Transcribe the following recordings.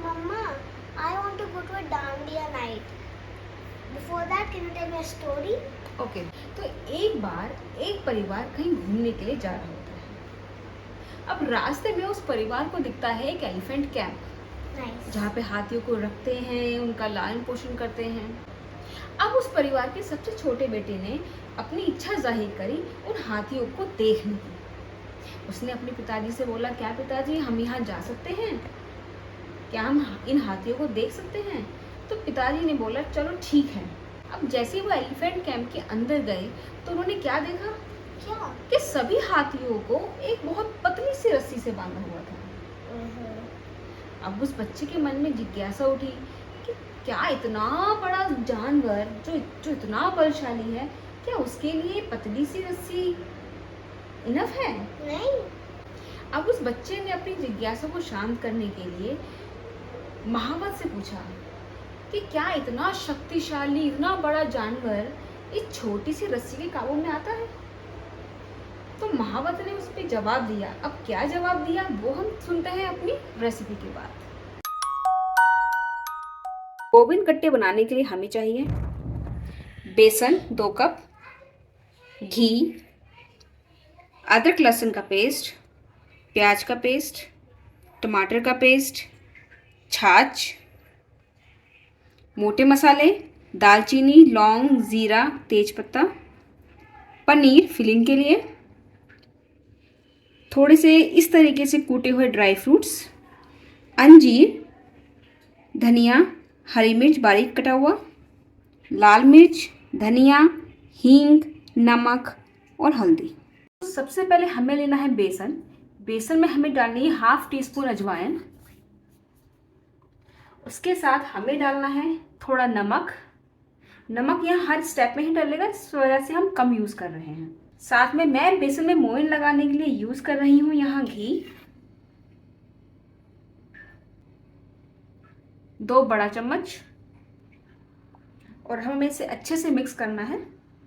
Mama, I want to go to a dandiya night. Before that, can you tell me a story? Okay तो एक बार एक परिवार कहीं घूमने के लिए जा रहा होता है। अब रास्ते में उस परिवार को दिखता है एक एलिफेंट कैंप, Nice. जहाँ पे हाथियों को रखते हैं, उनका लालन पोषण करते हैं। अब उस परिवार के सबसे छोटे बेटे ने अपनी इच्छा जाहिर करी उन हाथियों को देखने की। उसने अपने पिताजी से बोला, क्या पिताजी, हम यहाँ जा सकते हैं? क्या हम इन हाथियों को देख सकते हैं? तो पिताजी ने बोला, चलो ठीक है। अब जैसे वो एलिफेंट कैंप के अंदर गए तो उन्होंने क्या देखा क्या? कि सभी हाथियों को एक बहुत पतली सी रस्सी से बांधा हुआ था। अब उस बच्चे के मन में जिज्ञासा उठी कि क्या इतना बड़ा जानवर जो इतना बलशाली है, क्या उसके लिए पतली सी रस्सी इनफ है? नहीं। अब उस बच्चे ने अपनी जिज्ञासा को शांत करने के लिए महावत से पूछा कि क्या इतना शक्तिशाली, इतना बड़ा जानवर इस छोटी सी रस्सी के काबू में आता है? तो महावत ने उस पर जवाब दिया। अब क्या जवाब दिया वो हम सुनते हैं अपनी रेसिपी के बाद। गोविंद गट्टे बनाने के लिए हमें चाहिए बेसन 2 कप, घी, अदरक लहसुन का पेस्ट, प्याज का पेस्ट, टमाटर का पेस्ट, छाछ, मोटे मसाले, दालचीनी, लौंग, ज़ीरा, तेजपत्ता, पनीर फिलिंग के लिए, थोड़े से इस तरीके से कूटे हुए ड्राई फ्रूट्स, अंजीर, धनिया, हरी मिर्च बारीक कटा हुआ, लाल मिर्च, धनिया, हींग, नमक और हल्दी। सबसे पहले हमें लेना है बेसन। बेसन में हमें डालनी है ½ टीस्पून अजवाइन। उसके साथ हमें डालना है थोड़ा नमक। नमक यहाँ हर स्टेप में ही डलेगा, इस वजह से हम कम यूज़ कर रहे हैं। साथ में मैं बेसन में मोइन लगाने के लिए यूज़ कर रही हूँ यहाँ घी, 2 बड़ा चम्मच, और हमें इसे अच्छे से मिक्स करना है।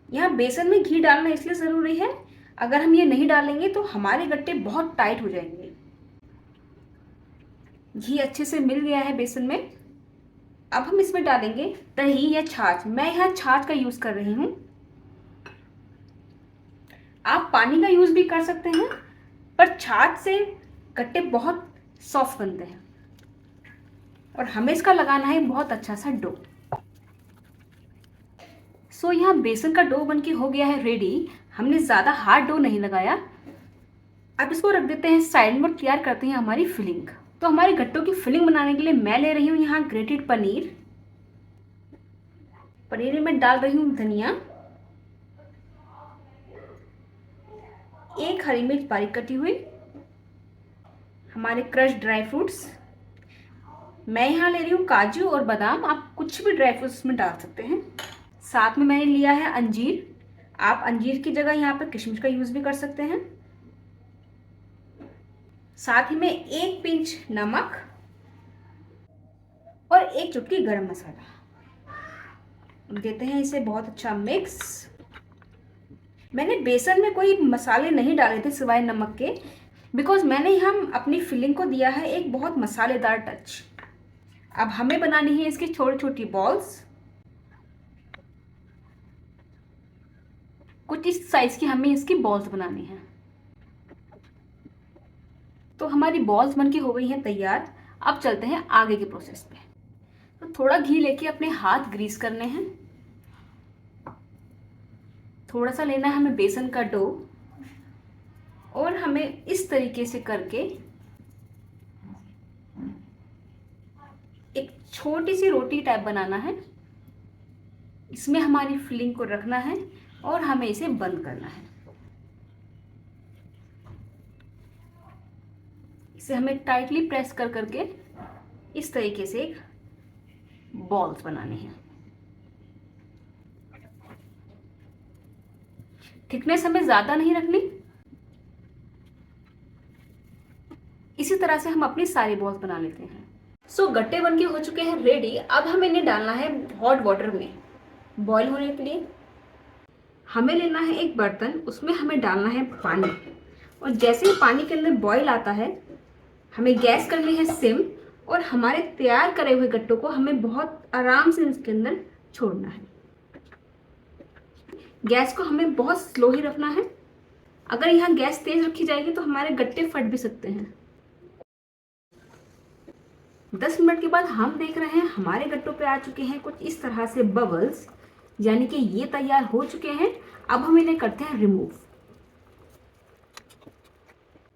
यहाँ बेसन में घी डालना इसलिए ज़रूरी है, अगर हम ये नहीं डालेंगे तो हमारे गट्टे बहुत टाइट हो जाएंगे। घी अच्छे से मिल गया है बेसन में। अब हम इसमें डालेंगे दही या छाछ। मैं यहाँ छाछ का यूज़ कर रही हूँ। आप पानी का यूज़ भी कर सकते हैं, पर छाछ से गट्टे बहुत सॉफ्ट बनते हैं। और हमें इसका लगाना है बहुत अच्छा सा डो। सो यहाँ बेसन का डो बनके हो गया है रेडी। हमने ज़्यादा हार्ड डो नहीं लगाया। अब इसको रख देते हैं साइड में और तैयार करते हैं हमारी फिलिंग। तो हमारे गट्टों की फिलिंग बनाने के लिए मैं ले रही हूँ यहाँ ग्रेटेड पनीर। पनीर में डाल रही हूँ धनिया, 1 हरी मिर्च बारीक कटी हुई, हमारे क्रश ड्राई फ्रूट्स। मैं यहाँ ले रही हूँ काजू और बादाम, आप कुछ भी ड्राई फ्रूट्स में डाल सकते हैं। साथ में मैंने लिया है अंजीर। आप अंजीर की जगह यहाँ पर किशमिश का यूज़ भी कर सकते हैं। साथ ही में 1 पिंच नमक और 1 चुटकी गरम मसाला। देते हैं इसे बहुत अच्छा मिक्स। मैंने बेसन में कोई मसाले नहीं डाले थे सिवाय नमक के, बिकॉज मैंने हम अपनी फिलिंग को दिया है एक बहुत मसालेदार टच। अब हमें बनानी है इसकी छोटी छोटी बॉल्स। कुछ इस साइज की हमें इसकी बॉल्स बनानी है। तो हमारी बॉल्स बनके हो गई हैं तैयार। अब चलते हैं आगे के प्रोसेस पे। तो थोड़ा घी लेके अपने हाथ ग्रीस करने हैं। थोड़ा सा लेना है हमें बेसन का डो, और हमें इस तरीके से करके एक छोटी सी रोटी टाइप बनाना है। इसमें हमारी फिलिंग को रखना है और हमें इसे बंद करना है। इसे हमें टाइटली प्रेस कर करके इस तरीके से एक बॉल्स बनानी है। थिकनेस हमें ज़्यादा नहीं रखनी। इसी तरह से हम अपनी सारी बॉल्स बना लेते हैं। सो गट्टे बनके हो चुके हैं रेडी। अब हमें इन्हें डालना है हॉट वाटर में बॉईल होने के लिए। हमें लेना है एक बर्तन, उसमें हमें डालना है पानी, और जैसे ही पानी के अंदर बॉईल आता है हमें गैस करनी है सिम, और हमारे तैयार करे हुए गट्टों को हमें बहुत आराम से इसके अंदर छोड़ना है। गैस को हमें बहुत स्लो ही रखना है। अगर यहाँ गैस तेज रखी जाएगी तो हमारे गट्टे फट भी सकते हैं। 10 मिनट के बाद हम देख रहे हैं हमारे गट्टों पे आ चुके हैं कुछ इस तरह से बबल्स, यानी कि ये तैयार हो चुके हैं। अब हम इन्हें करते हैं रिमूव।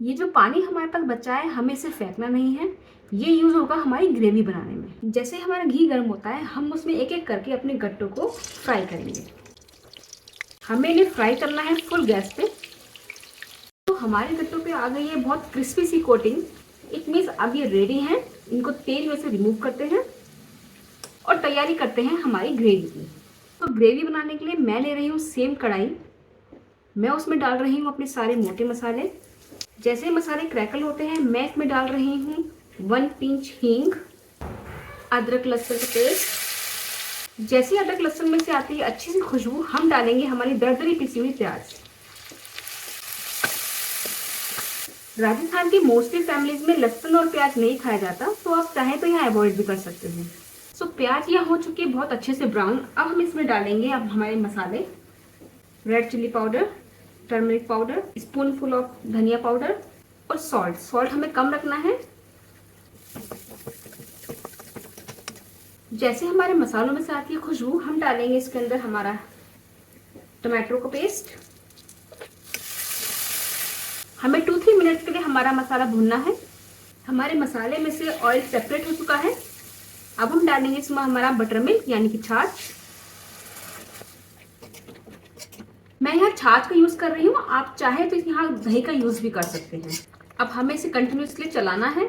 ये जो पानी हमारे पास बचा है हमें इसे फेंकना नहीं है, ये यूज होगा हमारी ग्रेवी बनाने में। जैसे हमारा घी गर्म होता है हम उसमें एक एक करके अपने गट्टों को फ्राई करेंगे। हमें इन्हें फ्राई करना है फुल गैस पे। तो हमारे गट्टों पे आ गई है बहुत क्रिस्पी सी कोटिंग। इट मीन्स अब ये रेडी हैं। इनको तेल में से रिमूव करते हैं और तैयारी करते हैं हमारी ग्रेवी की। तो ग्रेवी बनाने के लिए मैं ले रही हूँ सेम कढ़ाई। मैं उसमें डाल रही हूँ अपने सारे मोटे मसाले। जैसे मसाले क्रैकल होते हैं मैं इसमें डाल रही हूँ 1 पिंच हींग, अदरक लहसुन का पेस्ट। जैसे अदरक लहसुन में से आती है अच्छी सी खुशबू, हम डालेंगे हमारी दरदरी पिसी हुई प्याज। राजस्थान की मोस्टली फैमिलीज में लहसुन और प्याज नहीं खाया जाता, तो आप चाहें तो यहाँ अवॉइड भी कर सकते हैं। सो प्याज यहाँ हो चुकी है बहुत अच्छे से ब्राउन। अब हम इसमें डालेंगे अब हमारे मसाले, red chilli powder, turmeric powder, spoonful of धनिया पाउडर और सॉल्ट। सॉल्ट हमें कम रखना है। जैसे हमारे मसालों में से आती है खुशबू, हम डालेंगे इसके अंदर हमारा टमाटो का पेस्ट। हमें 2-3 मिनट के लिए हमारा मसाला भूनना है। हमारे मसाले में से ऑयल सेपरेट हो चुका है। अब हम डालेंगे इसमें हमारा बटर मिल्क यानी कि छाछ। मैं यहाँ छाछ का यूज कर रही हूँ, आप चाहे तो यहाँ दही का यूज भी कर सकते हैं। अब हमें इसे कंटिन्यूसली चलाना है।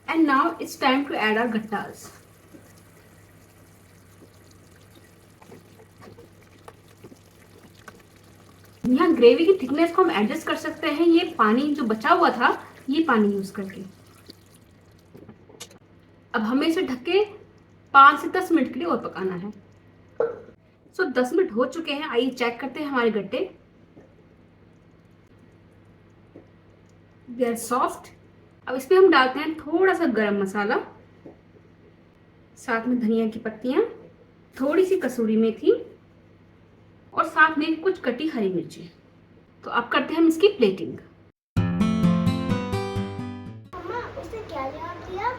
And now it's time to add our gattas. यहाँ ग्रेवी की थिकनेस को हम एडजस्ट कर सकते हैं, ये पानी जो बचा हुआ था ये पानी यूज करके। अब हमें इसे ढक के 5 से 10 मिनट के लिए और पकाना है। सो 10 मिनट हो चुके हैं। आइए चेक करते हैं हमारे गट्टे। They are soft. अब इसमें हम डालते हैं थोड़ा सा गरम मसाला, साथ में धनिया की पत्तियां, थोड़ी सी कसूरी मेथी और साथ में कुछ कटी हरी मिर्ची। तो अब करते हैं हम इसकी प्लेटिंग। मम्मा उसने क्या जवाब दिया?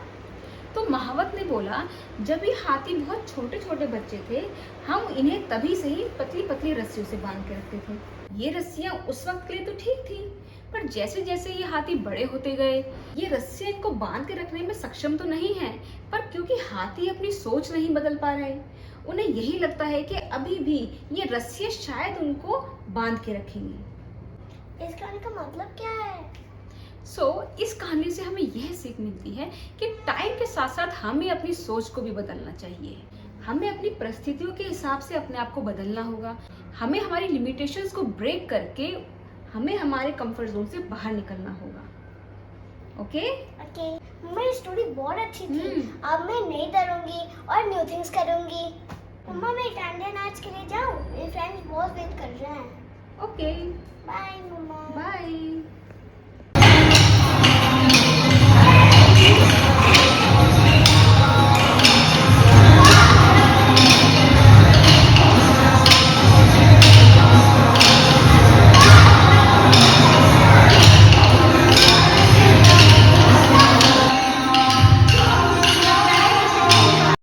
तो महावत ने बोला, जब ये हाथी बहुत छोटे छोटे बच्चे थे हम इन्हें तभी से ही पतली पतली रस्सियों से बांध के रखते थे। ये रस्सियां उस वक्त के लिए तो ठीक थी, पर जैसे जैसे ये हाथी बड़े होते गए ये रस्सियां इनको बांध के रखने में सक्षम तो नहीं है, पर क्योंकि हाथी अपनी सोच नहीं बदल पा रहे, उन्हें यही लगता है कि अभी भी ये रस्सियां शायद उनको बांध के रखेंगी। इस कहानी का मतलब क्या है? इस कहानी से हमें यह सीख मिलती है कि टाइम के साथ साथ हमें अपनी सोच को भी बदलना चाहिए। हमें अपनी परिस्थितियों के हिसाब से अपने आप को बदलना होगा। हमें हमारी लिमिटेशंस को ब्रेक करके हमें हमारे कंफर्ट जोन से बाहर निकलना होगा। ओके? मेरी स्टोरी बहुत अच्छी थी। अब मैं नहीं डरूंगी और न्यू थिंग्स करूंगी। मम्मा मैं डांडिया नाच के लिए जाऊं? मेरे फ्रेंड्स बहुत वेट कर रहे हैं। ओके, बाय मम्मा। बाय।